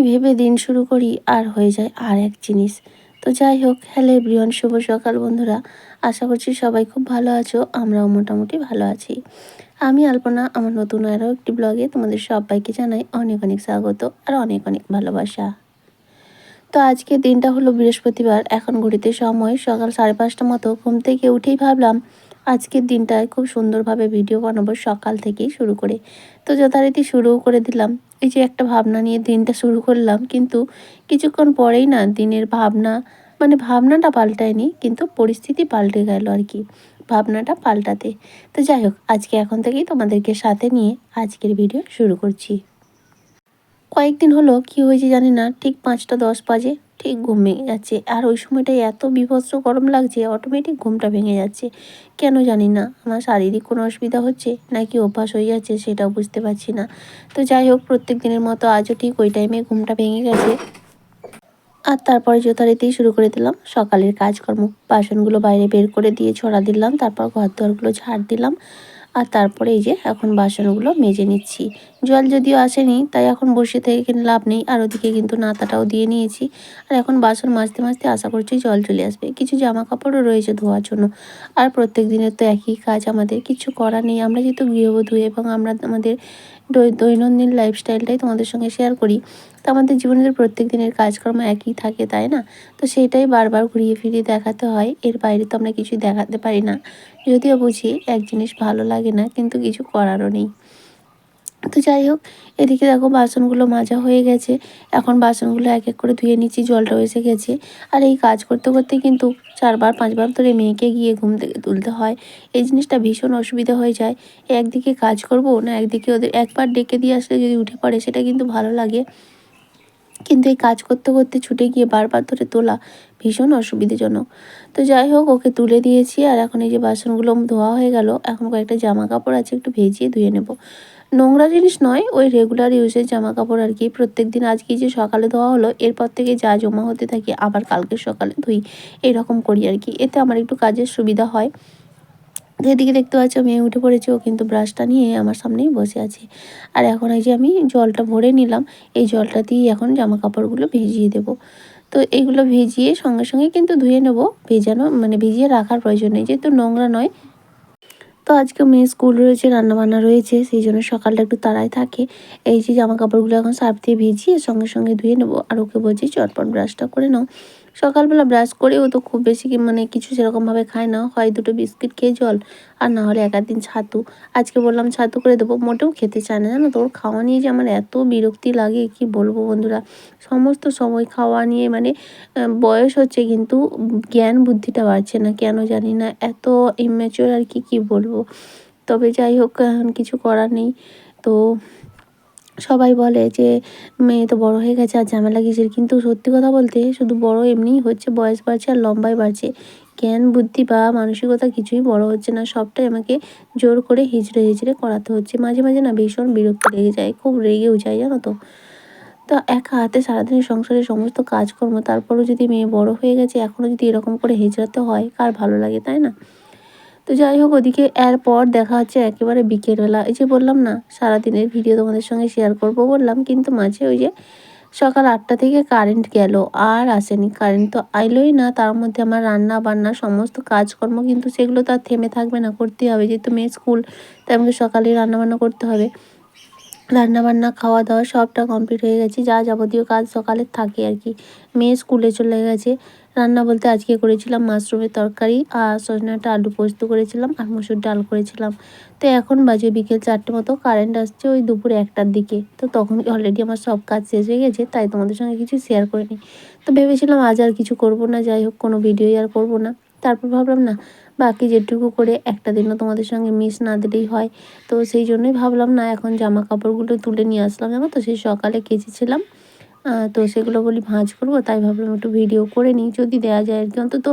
ভেবে দিন শুরু করি আর হয়ে যায় আর এক জিনিস। তো যাই হোক, হ্যালো এভরিওয়ান, শুভ সকাল বন্ধুরা। আশা করছি সবাই খুব ভালো আছো, আমরাও মোটামুটি ভালো আছি। আমি আলপনা, আমার নতুন আরও একটি ব্লগে তোমাদের সবাইকে জানাই অনেক অনেক স্বাগত আর অনেক অনেক ভালোবাসা। তো আজকের দিনটা হলো বৃহস্পতিবার। এখন ঘড়িতে সময় সকাল 5:30 মতো। ঘুম থেকে উঠেই ভাবলাম আজকের দিনটায় খুব সুন্দরভাবে ভিডিও বানাবো, সকাল থেকেই শুরু করে। তো যথারীতি শুরুও করে দিলাম। এই যে একটা ভাবনা নিয়ে দিনটা শুরু করলাম, কিন্তু কিছুক্ষণ পরেই না দিনের ভাবনা, মানে ভাবনাটা পাল্টায়নি, কিন্তু পরিস্থিতি পাল্টে গেল আর কি, ভাবনাটা পাল্টাতে। তো যাই হোক, আজকে এখন থেকেই তোমাদেরকে সাথে নিয়ে আজকের ভিডিও শুরু করছি। কয়েকদিন হলো কি হয়েছে জানি না, ঠিক 5টা 10 বাজে ঠিক ঘুম ভেঙে যাচ্ছে। আর ওই সময়টায় এত বীভৎস গরম লাগছে, অটোমেটিক ঘুমটা ভেঙে যাচ্ছে। কেন জানি না, আমার শারীরিক কোনো অসুবিধা হচ্ছে নাকি অভ্যাস হয়ে যাচ্ছে সেটাও বুঝতে পারছি না। তো যাই হোক, প্রত্যেক দিনের মতো আজও ঠিক ওই টাইমে ঘুমটা ভেঙে গেছে। আর তারপরে যথারীতি শুরু করে দিলাম সকালের কাজকর্ম। বাসনগুলো বাইরে বের করে দিয়ে ছড়া দিলাম, তারপর ঘর দুয়ারগুলো ঝাড় দিলাম। আর তারপরে এই যে এখন বাসনগুলো মেজে নিচ্ছি। জল যদিও আসেনি, তাই এখন বসে থেকে কিন্তু লাভ নেই। আর ওদিকে কিন্তু নাতাটাও দিয়ে নিয়েছি। আর এখন বাসন মাজতে মাজতে আশা করছি জল চলে আসবে। কিছু জামা কাপড়ও রয়েছে ধোয়ার জন্য। আর প্রত্যেক দিনের তো একই কাজ, আমাদের কিছু করার নেই। আমরা যেহেতু গৃহবধূ এবং আমরা আমাদের দৈনন্দিন লাইফস্টাইলটাই তোমাদের সঙ্গে শেয়ার করি। তো আমাদের জীবনের প্রত্যেক দিনের কাজকর্ম একই থাকে, তাই না? তো সেটাই বারবার ঘুরিয়ে ফিরিয়ে দেখাতে হয়। এর বাইরে তো আমরা কিছুই দেখাতে পারি না। যদিও বুঝি এক জিনিস ভালো লাগে না, কিন্তু কিছু করারও নেই। তো যাই হোক, এদিকে দেখো বাসনগুলো মাজা হয়ে গেছে। এখন বাসনগুলো এক এক করে ধুয়ে নিচ্ছি, জলটাও এসে গেছে। আর এই কাজ করতে করতে কিন্তু 4বার 5বার ধরে মেয়েকে গিয়ে ঘুম থেকে তুলতে হয়। এই জিনিসটা ভীষণ অসুবিধা হয়ে যায়। একদিকে কাজ করব না, একদিকে ওদের একবার ডেকে দিয়ে আসলে যদি উঠে পড়ে সেটা কিন্তু ভালো লাগে, কিন্তু এই কাজ করতে করতে ছুটে গিয়ে বারবার ধরে তোলা ভীষণ অসুবিধাজনক। তো যাই হোক, ওকে তুলে দিয়েছি। আর এখন এই যে বাসনগুলো ধোয়া হয়ে গেল, এখন কয়েকটা জামা কাপড় আছে, একটু ভেজিয়ে ধুয়ে নেব। নোংরা জিনিস নয়, ওই রেগুলার ইউজের জামা কাপড় আর কি। প্রত্যেক দিন আজকে যে সকালে ধোয়া হলো, এরপর থেকে যা জমা হতে থাকে আবার কালকে সকালে ধুই, এরকম করি আর কি। এতে আমার একটু কাজের সুবিধা হয়। যেদিকে দেখতে পাচ্ছ মেয়ে উঠে পড়েছে, ও কিন্তু ব্রাশটা নিয়ে আমার সামনেই বসে আছে। আর এখন এই যে আমি জলটা ভরে নিলাম, এই জলটা দিয়ে এখন জামা কাপড়গুলো ভিজিয়ে দেবো। তো এগুলো ভিজিয়ে সঙ্গে সঙ্গে কিন্তু ধুয়ে নেব। ভেজানো মানে ভিজিয়ে রাখার প্রয়োজন নেই, যেহেতু নোংরা নয়। তো আজকে মেয়ে স্কুল রয়েছে, রান্নাবান্না রয়েছে, সেই জন্য সকালটা একটু তাড়াই থাকে। এই যে জামা কাপড়গুলো এখন সার্ফ দিয়ে ভিজিয়ে সঙ্গে সঙ্গে ধুয়ে নেবো। আর ওকে বলছি চটপট ব্রাশটা করে নাও। সকালবেলা ব্রাশ করেও তো খুব বেশি মানে কিছু সেরকমভাবে খায় না, হয় দুটো বিস্কিট খেয়ে জল, আর না হলে এক দিন ছাতু। আজকে বললাম ছাতু করে দেবো, মোটেও খেতে চায় না, জানো তো। ওর খাওয়া নিয়ে যে আমার এত বিরক্তি লাগে কি বলবো বন্ধুরা। সমস্ত সময় খাওয়া নিয়ে মানে বয়স হচ্ছে কিন্তু জ্ঞান বুদ্ধিটা বাড়ছে না, কেন জানি না, এত ইম্যাচিওর আর কি, কি বলবো। তবে যাই হোক, এখন কিছু করার নেই। তো সবাই বলে যে মেয়ে তো বড় হয়ে গেছে আর ঝামেলা কিসের, কিন্তু সত্যি কথা বলতে শুধু বড় এমনিই হচ্ছে, বয়স বাড়ছে আর লম্বাই বাড়ছে। জ্ঞান বুদ্ধি বা মানসিকতা কিছুই বড় হচ্ছে না, সবটাই আমাকে জোর করে হিজড়ে হিজড়ে করাতে হচ্ছে। মাঝে মাঝে না ভীষণ বিরক্তি লেগে যায়, খুব রেগেও যায়, জানো তো। তো একা হাতে সারাদিনের সংসারের সমস্ত কাজকর্ম, তারপরেও যদি মেয়ে বড় হয়ে গেছে এখনও যদি এরকম করে হিজড়াতে হয়, কার ভালো লাগে, তাই না? তো যাই হোক, ওদিকে এরপর দেখা হচ্ছে একেবারে বিকেলবেলা। এই যে বললাম না সারাদিনের ভিডিও তোমাদের সঙ্গে শেয়ার করব বললাম, কিন্তু মাঝে ওই যে সকাল 8টা থেকে কারেন্ট গেল, আর আসেনি। কারেন্ট তো আইলোই না, তার মধ্যে আমার রান্না বান্না সমস্ত কাজকর্ম কিন্তু সেগুলো তো আর থেমে থাকবে না, করতেই হবে, যেহেতু মেয়ে স্কুল, তাই আমাকে সকালেই রান্নাবান্না করতে হবে। রান্নাবান্না খাওয়া দাওয়া সবটা কমপ্লিট হয়ে গেছে, যা যাবতীয় কাজ সকালের থাকে আর কি। মেয়ে স্কুলে চলে গেছে। রান্না বলতে আজকে করেছিলাম মাশরুমের তরকারি, আর সজনাটা আলু পোস্ত করেছিলাম, আর মুসুর ডাল করেছিলাম। তো এখন বাজে বিকেল 4টে মতো, কারেন্ট আসছে ওই দুপুরে 1টার দিকে। তো তখন অলরেডি আমার সব কাজ শেষ হয়ে গেছে, তাই তোমাদের সঙ্গে কিছু শেয়ার করিনি। তো ভেবেছিলাম আজ আর কিছু করব না, যাই হোক কোনো ভিডিওই আর করব না। তারপর ভাবলাম না, বাকি যেটুকু করে একটা দিনও তোমাদের সঙ্গে মিস না দিলেই হয়। তো সেই জন্যই ভাবলাম না, এখন জামা কাপড়গুলো তুলে নিয়ে আসলাম, জানো তো, সেই সকালে কেচেছিলাম। তো সেগুলো বলি ভাঁজ করব, তাই ভাবলাম একটু ভিডিও করে নিই, যদি দেওয়া যায় আর কি। অন্তত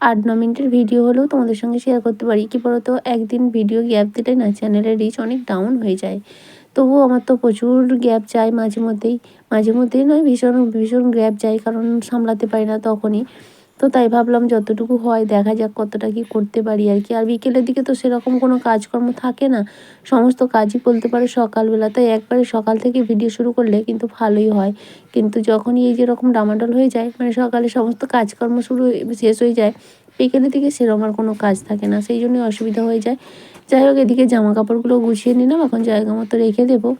8-9 মিনিটের ভিডিও হলেও তোমাদের সঙ্গে শেয়ার করতে পারি। কী বলো তো, একদিন ভিডিও গ্যাপ দিলে না চ্যানেলের রিচ অনেক ডাউন হয়ে যায়। তবুও আমার তো প্রচুর গ্যাপ যায় মাঝে মধ্যেই, মাঝে মধ্যেই নয়, ভীষণ ভীষণ গ্যাপ যায়, কারণ সামলাতে পারি না তখনই। তো তাই ভাবলাম যতটুকু হয় দেখা যাক কতটা কি করতে পারি আর কি। আর বিকেলের দিকে তো সেরকম কোনো কাজকর্ম থাকে না, সমস্ত কাজই বলতে পারো সকালবেলা, তাই একবারে সকাল থেকে ভিডিও শুরু করলে কিন্তু ভালোই হয়। কিন্তু যখনই এই যেরকম ডামাডোল হয়ে যায়, মানে সকালে সমস্ত কাজকর্ম শেষ হয়ে যায়, বিকেলের দিকে সেরকম আর কোনো কাজ থাকে না, সেই জন্যই অসুবিধা হয়ে যায়। যাই হোক, এদিকে জামা কাপড়গুলো গুছিয়ে নিলাম, এখন জায়গা মতো রেখে দেবো।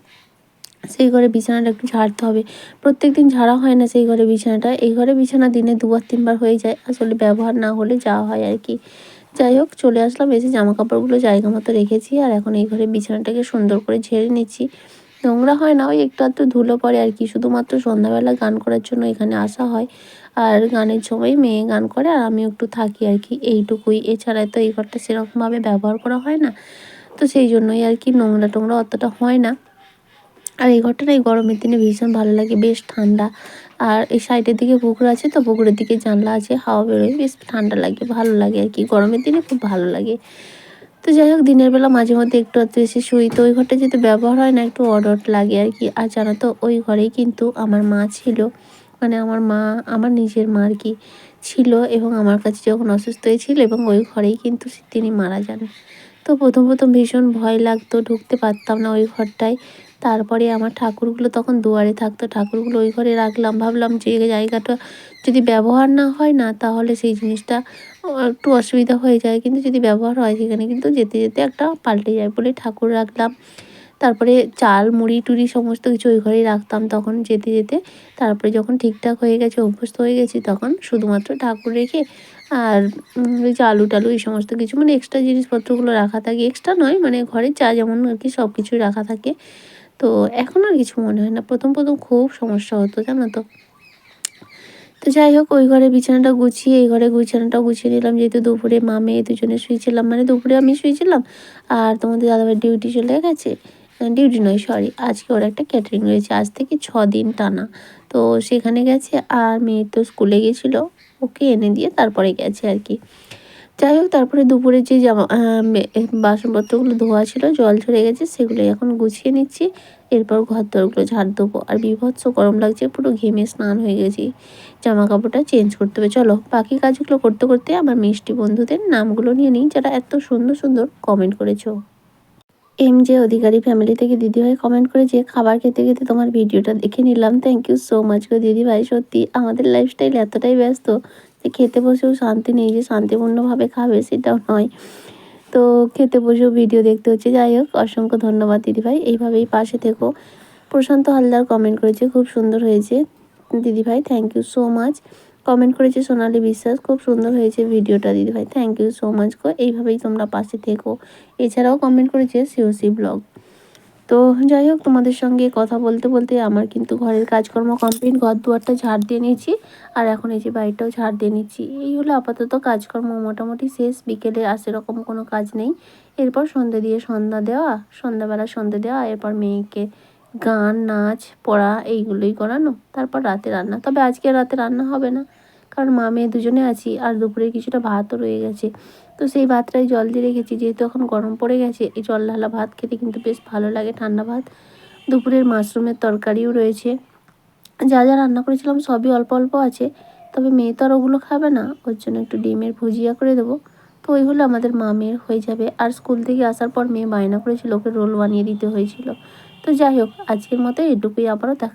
সেই ঘরে বিছানাটা একটু ঝাড়তে হবে, প্রত্যেকদিন ঝাড়া হয় না সেই ঘরে বিছানাটা। এই ঘরে বিছানা দিনে 2-3 বার হয়ে যায়, আসলে ব্যবহার না হলে যাওয়া হয় আর কি। যাই হোক, চলে আসলাম, এসে জামা কাপড়গুলো জায়গা মতো রেখেছি, আর এখন এই ঘরে বিছানাটাকে সুন্দর করে ঝেড়ে নিচ্ছি। নোংরা হয় না, ওই একটু আধটু ধুলো পড়ে আর কি। শুধুমাত্র সন্ধ্যাবেলা গান করার জন্য এখানে আসা হয়, আর গানের সময় মেয়ে গান করে আর আমিও একটু থাকি আর কি, এইটুকুই। এছাড়া তো এই ঘরটা সেরকমভাবে ব্যবহার করা হয় না, তো সেই জন্যই আর কি নোংরা টোংরা অতটা হয় না। আর এই ঘরটা না এই গরমের দিনে ভীষণ ভালো লাগে, বেশ ঠান্ডা। আর এই সাইডের দিকে পুকুর আছে, তো পুকুরের দিকে জানলা আছে, হাওয়া বেরোয়, বেশ ঠান্ডা লাগে, ভালো লাগে আর কি, গরমের দিনে খুব ভালো লাগে। তো যাই হোক, দিনের বেলা মাঝে মধ্যে একটু আধটু এসে শুই, তো ওই ঘরটা যেহেতু ব্যবহার হয় না, একটু অড অড লাগে আর কি। আর জানো তো, ওই ঘরেই কিন্তু আমার মা ছিল, মানে আমার মা, আমার নিজের মা আর কি ছিল, এবং আমার কাছে যখন অসুস্থ হয়েছিল, এবং ওই ঘরেই কিন্তু তিনি মারা যান। তো প্রথম ভীষণ ভয় লাগতো, ঢুকতে পারতাম না ওই ঘরটায়। তারপরে আমার ঠাকুরগুলো তখন দুয়ারে থাকতো, ঠাকুরগুলো ওই ঘরে রাখলাম, ভাবলাম যে এই জায়গাটা যদি ব্যবহার না হয় না, তাহলে সেই জিনিসটা একটু অসুবিধা হয়ে যায়, কিন্তু যদি ব্যবহার হয় সেখানে কিন্তু যেতে যেতে একটা পাল্টে যায় বলে ঠাকুর রাখলাম। তারপরে চাল মুড়ি টুড়ি সমস্ত কিছু ওই ঘরেই রাখতাম তখন যেতে যেতে। তারপরে যখন ঠিকঠাক হয়ে গেছে, অভ্যস্ত হয়ে গেছি, তখন শুধুমাত্র ঠাকুর রেখে আর ওই যে আলু টালু এই সমস্ত কিছু, মানে এক্সট্রা জিনিসপত্রগুলো রাখা থাকে, এক্সট্রা নয়, মানে ঘরের যা যেমন আর কি সব কিছুই রাখা থাকে। তো এখন আর কিছু মনে হয় না, প্রথম খুব সমস্যা হতো, জানো তো। তো যাই হোক, ওই ঘরে বিছানাটা গুছিয়ে এই ঘরে বিছানাটাও গুছিয়ে নিলাম, যেহেতু দুপুরে মা মেয়ে দুজনে শুয়েছিলাম, মানে দুপুরে আমি শুয়েছিলাম, আর তোমাদের দাদাভাই ডিউটি চলে গেছে। ডিউটি নয়, সরি, আজকে ওর একটা ক্যাটারিং রয়েছে, আজ থেকে 6 দিন টানা। তো সেখানে গেছে, আর মেয়ে তো স্কুলে গেছিলো, ওকে এনে দিয়ে তারপরে গেছে আর কি। যাই হোক, তারপরে দুপুরে যে বাসনপত্রগুলো ধোয়া ছিল, জল ঝরে গেছে, সেগুলো এখন গুছিয়ে নিচ্ছি। এরপর ঘরদোরগুলো ঝাড় দেবো, আর বীভৎস গরম লাগছে, পুরো ঘেমে স্নান হয়ে গেছি, জামা কাপড়টা চেঞ্জ করতে হবে। চলো বাকি কাজগুলো করতে করতে আমার মিষ্টি বন্ধুদের নামগুলো নিয়ে নিই, যারা এত সুন্দর সুন্দর কমেন্ট করেছো। জে অধিকারী ফ্যামিলি থেকে দিদিভাই কমেন্ট করেছে, খাবার খেতে খেতে তোমার ভিডিওটা দেখে নিলাম, থ্যাংক ইউ সো মাচ গো দিদিভাই। সত্যি আমাদের লাইফস্টাইল এতটাই ব্যস্ত যে খেতে বসেও শান্তি নেই, যে শান্তিপূর্ণভাবে খাবে সেটাও নয়। তো খেতে বসেও ভিডিও দেখতে হচ্ছে। যাই হোক, অসংখ্য ধন্যবাদ দিদিভাই, এইভাবেই পাশে থেকো। প্রশান্ত হালদার কমেন্ট করেছে, খুব সুন্দর হয়েছে দিদিভাই, thank you so much. Comment করেছে সোনালী বিশ্বাস, খুব সুন্দর হয়েছে ভিডিওটা দিদিভাই, থ্যাংক ইউ সো মাচ গো, এইভাবেই তোমরা পাশে থেকো। এছাড়াও কমেন্ট করেছে সিওসি ব্লগ। তো যাই হোক, তোমাদের সঙ্গে কথা বলতে বলতে আমার কিন্তু ঘরের কাজকর্ম কমপ্লিট, ঘর দুয়ারটা ঝাড় দিয়ে নিয়েছি, আর এখন এই যে বাড়িটাও ঝাড় দিয়ে নিচ্ছি। এই হলো আপাতত কাজকর্ম, মোটামুটি শেষ। বিকেলে আর সেরকম কোনো কাজ নেই। এরপর সন্ধ্যা দেওয়া, সন্ধ্যাবেলা সন্ধ্যে দেওয়া, এরপর মেয়েকে গান নাচ পড়া এইগুলোই করানো, তারপর রাতে রান্না। তবে আজকে রাতে রান্না হবে না, কারণ মা মেয়ে দুজনে আছি, আর দুপুরে কিছুটা ভাতও রয়ে গেছে, তো সেই ভাতটাই জল দিয়ে রেখেছি, যেহেতু এখন গরম পড়ে গেছে, এই জল ঢালা ভাত খেতে কিন্তু বেশ ভালো লাগে, ঠান্ডা ভাত। দুপুরের মাশরুমের তরকারিও রয়েছে, যা যা রান্না করেছিলাম সবই অল্প অল্প আছে। তবে মেয়ে তো আর ওগুলো খাবে না, ওর জন্য একটু ডিমের ভুজিয়া করে দেবো। তো ওই হলো আমাদের মা মেয়ের হয়ে যাবে। আর স্কুল থেকে আসার পর মেয়ে বায়না করেছিল, ওকে রোল বানিয়ে দিতে হয়েছিল। তো যাই হোক, আজকের মতো এটুকুই, আবারও দেখা।